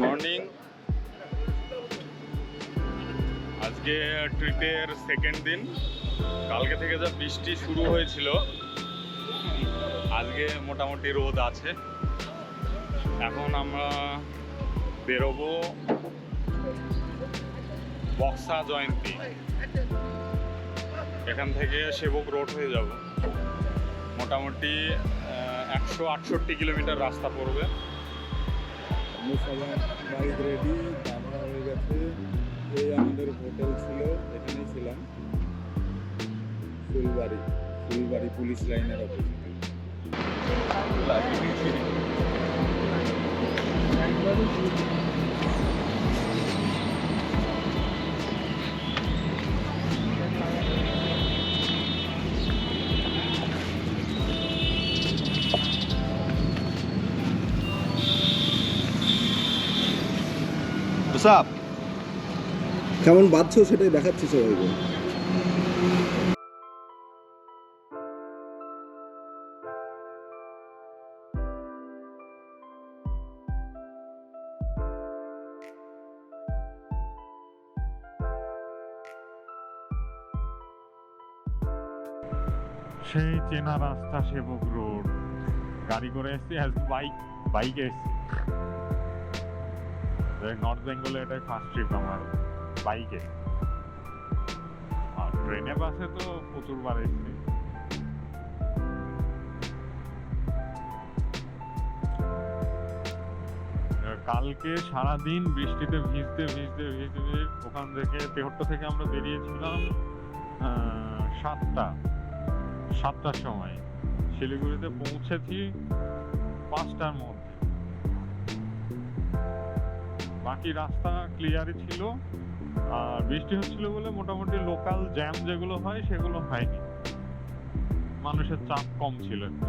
Morning. আজকে ট্রিপের second দিন। কালকে থেকে যা বৃষ্টি শুরু হয়েছিল, আজকে মোটামুটি রোদ আছে। এখন আমরা বেরোবো বক্সা জয়ন্তী। এখান থেকে সেবক রোড হয়ে যাব। মোটামুটি 168 কিলোমিটার রাস্তা পড়বে। সবাই বাইক রেডি, দাদা হয়ে গেছে। এই আমাদের হোটেল ছিল, এখানেই ছিলাম, ফুলবাড়ি পুলিশ লাইনের অপোজিটে। কেমন বাঁধছো সেটাই দেখাচ্ছি সবাইকে। সেই চেনা রাস্তা, সেবক রোড। গাড়ি করে এসছি, আজকে বাইকে এসছি। নর্থ বেঙ্গলে এটাই ফার্স্ট ট্রিপ আমার বাইকে। আর ট্রেনে বাসে তো প্রচুরবার এসছি। কালকে সারাদিন বৃষ্টিতে ভিজতে ওখান থেকে তেহট্ট থেকে আমরা বেরিয়েছিলাম 7টার সময়। শিলিগুড়িতে পৌঁছেছি 5টার মধ্যে। বাকি রাস্তা ক্লিয়ারই ছিল, আর বৃষ্টি হচ্ছিল বলে মোটামুটি লোকাল জ্যাম যেগুলো হয় সেগুলো হয়নি। মানুষের চাপ কম ছিল একটু।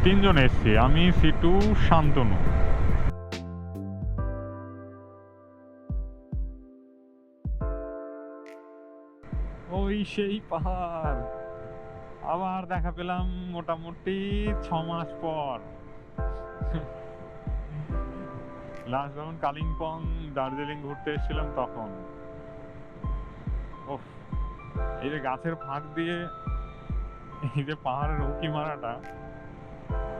তিনজন এসছি, আমি, সিটু, শান্তনু। ওই সেই পাহাড় আবার দেখা পেলাম মোটামুটি 6 মাস পর। লাস্ট যখন কালিম্পং দার্জিলিং ঘুরতে এসেছিলাম তখন। ওহ, এই যে গাছের ফাঁক দিয়ে এই যে পাহাড়ের উঁকি মারাটা,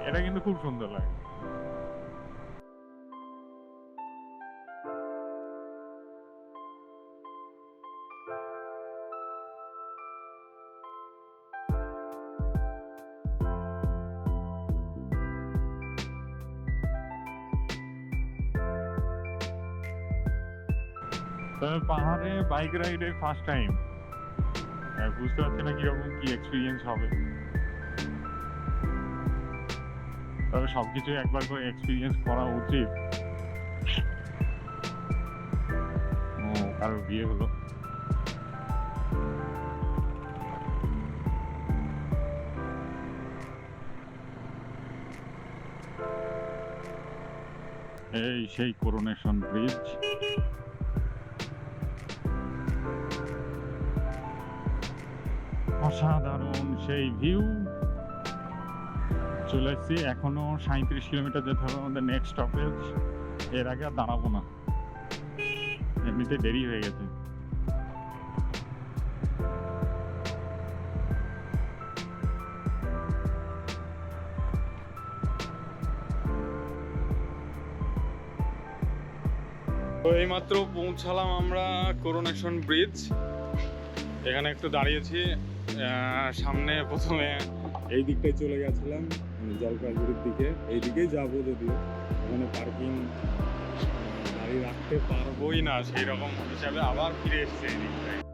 এটা কিন্তু খুব সুন্দর লাগে। তবে পাহাড়ে বাইক রাইডে ফার্স্ট টাইম, বুঝতে পারছি না কিরকম কি এক্সপিরিয়েন্স হবে। তবে সবকিছু একবার করে এক্সপিরিয়েন্স করা উচিত। ও, কারোর বিয়ে হলো। এই সেই করোনেশন ব্রিজ। অসাধারণ সেই ভিউ। চলে এসেছি, এখনো 37 কিলোমিটার যেতে হবে আমাদের নেক্সট স্টপেজ। এর আগে আর দাঁড়াবো না, এমনিতে দেরি হয়ে গেছে। তো এইমাত্র পৌঁছালাম আমরা করোনেশন ব্রিজ। এখানে একটু দাঁড়িয়েছি। সামনে প্রথমে এই দিকটায় চলে গেছিলাম, জলপাইগুড়ির দিকে। এই দিকেই যাবো, যদিও ওখানে পার্কিং গাড়ি রাখতে পারবোই না সেই রকম হিসাবে আবার ফিরে এসছে এই দিকটায়।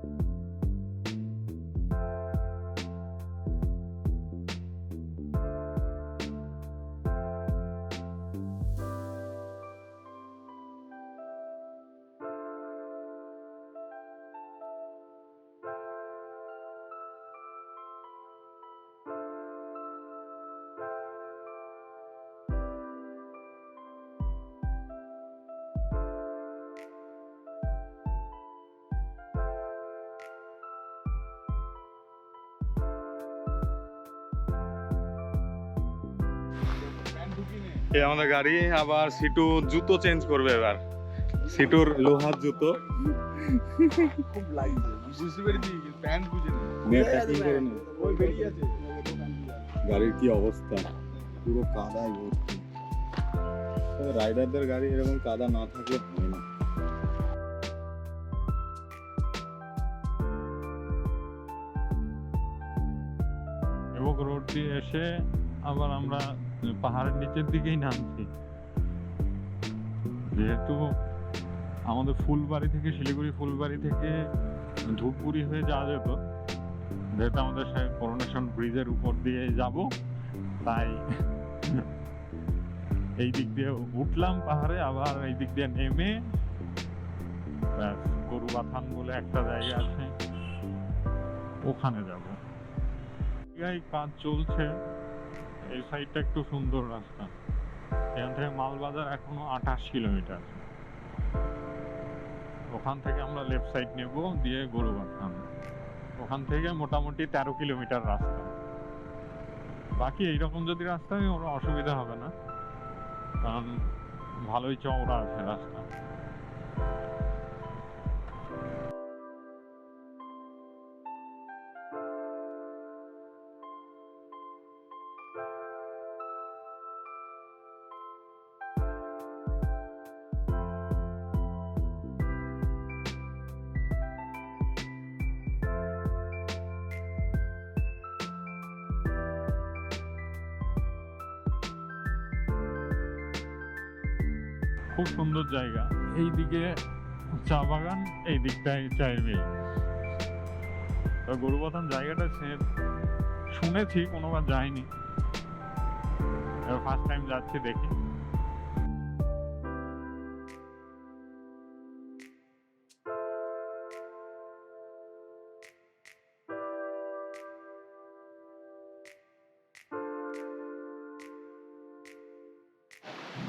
এই আমাদের গাড়ি আবার সিটু জুতো চেঞ্জ করবে এবার, সিটুর লোহার জুতো খুব লাগছে, বুঝতে পেরেছি প্যান্ট বুঝে না। প্যাকিং করে নে। ওই বেরিয়ে আছে। গাড়ির কি অবস্থা, পুরো কাদায় ভর্তি। রাইডারদের গাড়ি এরকম কাদা না থাকলে হয় না। এবং রোড দিয়ে এসে আবার আমরা পাহাড়ের নিচের দিকেই নামছি, যেহেতু আমাদের ফুলবাড়ি থেকে শিলিগুড়ি ফুলবাড়ি থেকে ধূপগুড়ি হয়ে যাওয়া যেত, যেহেতু আমাদের সে করোনেশন ব্রিজের উপর দিয়ে যাব, তাই এই দিক দিয়ে উঠলাম পাহাড়ে, আবার এই দিক দিয়ে নেমে ব্যাস গরুবাথান বলে একটা জায়গা আছে, ওখানে যাব। জায়গায় কাজ চলছে, এই সাইডটা একটু সুন্দর রাস্তা। এখান থেকে মালবাজার এখনো 28 কিলোমিটার। ওখান থেকে আমরা লেফট সাইড নেব, দিয়ে গরুবাথান, ওখান থেকে মোটামুটি 13 কিলোমিটার রাস্তা। বাকি এইরকম যদি রাস্তা হয় ওর অসুবিধা হবে না, কারণ ভালোই চওড়া আছে রাস্তা। খুব সুন্দর জায়গা, এইদিকে চা বাগান, এই দিকটায় চায়ের মিল। গরুবাথান জায়গাটা শুনেছি, কোনোবার যাইনি, ফার্স্ট টাইম যাচ্ছি, দেখি।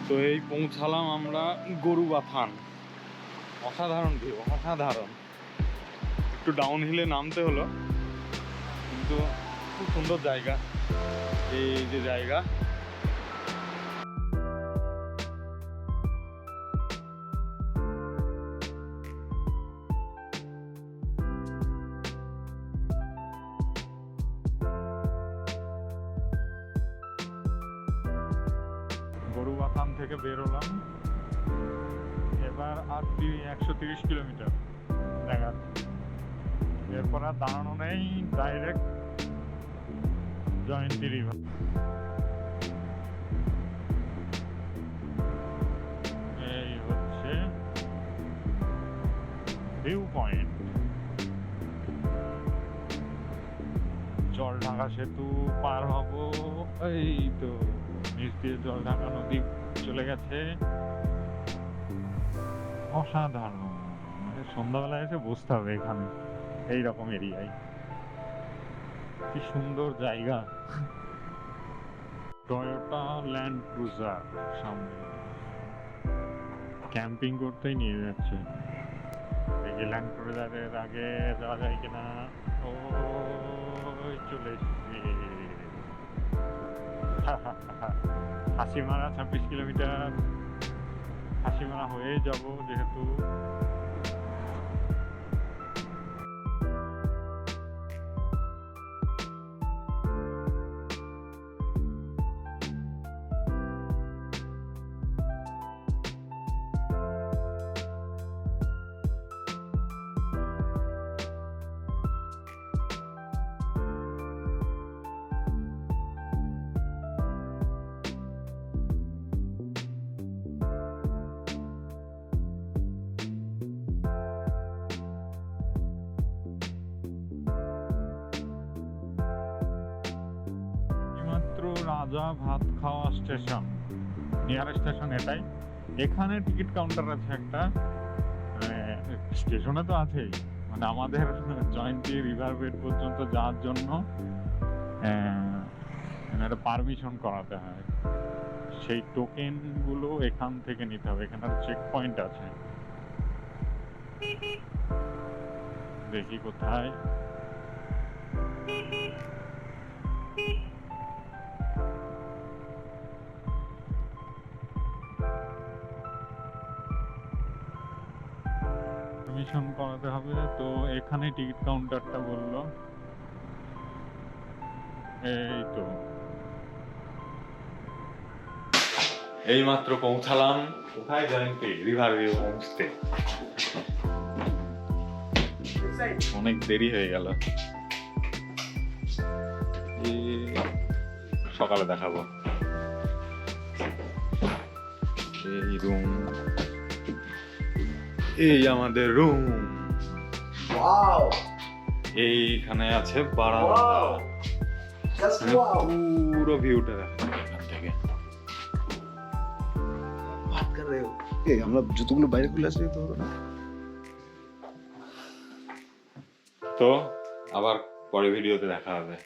তো এই পৌঁছালাম আমরা গরুবাথান। অসাধারণ ভিউ, অসাধারণ। একটু ডাউন হিলে নামতে হলো, কিন্তু খুব সুন্দর জায়গা। এই যে জায়গা, গরুবাথান থেকে বেরোলাম, এবার আর 130 কিলোমিটার দেখাচ্ছে। এরপর আর দাঁড়ানো নেই, ডাইরেক্ট জয়ন্তী রিভার। এই হচ্ছে ভিউ পয়েন্ট। জলঢাকা সেতু পার হব, এই তো নিচ দিয়ে জলঢাকা নদী চলে গেছে। অসাধারণ, সন্ধ্যাবেলায় এসে বসতে হবে এখানে, এইরকম এরিয়ায়। কি সুন্দর জায়গা। টয়োটা ল্যান্ড ক্রুজার সামনে, ক্যাম্পিং করতেই নিয়ে যাচ্ছে। দেখি ল্যান্ড ক্রুজারের আগে যাওয়া যায় কিনা। ও চলে এসেছি। হাসিমারা 26 কিলোমিটার, হাসিমারা হয়ে যাব যেহেতু। রাজা ভাত খাওয়া স্টেশন, নিয়ার স্টেশন এটাই। এখানে টিকিট কাউন্টার আছে একটা, স্টেশনে তো আছেই, মানে আমাদের জয়ন্তী রিভার বেড পর্যন্ত যাওয়ার জন্য একটা পারমিশন করাতে হয়। সেই টোকেন গুলো এখান থেকে নিতে হবে, এখানে চেক পয়েন্ট আছে। দেখি কোথায়। রেজিস্ট্রেশন করাতে হবে। তো এখানে টিকিট কাউন্টারটা বললো, এই তো এই মাত্র পৌঁছালাম। কোথায় জানেন কি? River view homestay. অনেক দেরি হয়ে গেল, সকালে দেখাবো। এই রুম, এই আমাদের রুম। ওয়াও, এইখানে আছে বারান্দা, জাস্ট মানে ওয়াও। পুরো ভিউটা দেখা যায় এখান থেকে। বাত কর রহে হো? এই আমরা জুতোগুলো বাইরে খুলে আসলে তো হবে না? তো আবার পরে ভিডিওতে দেখা হবে।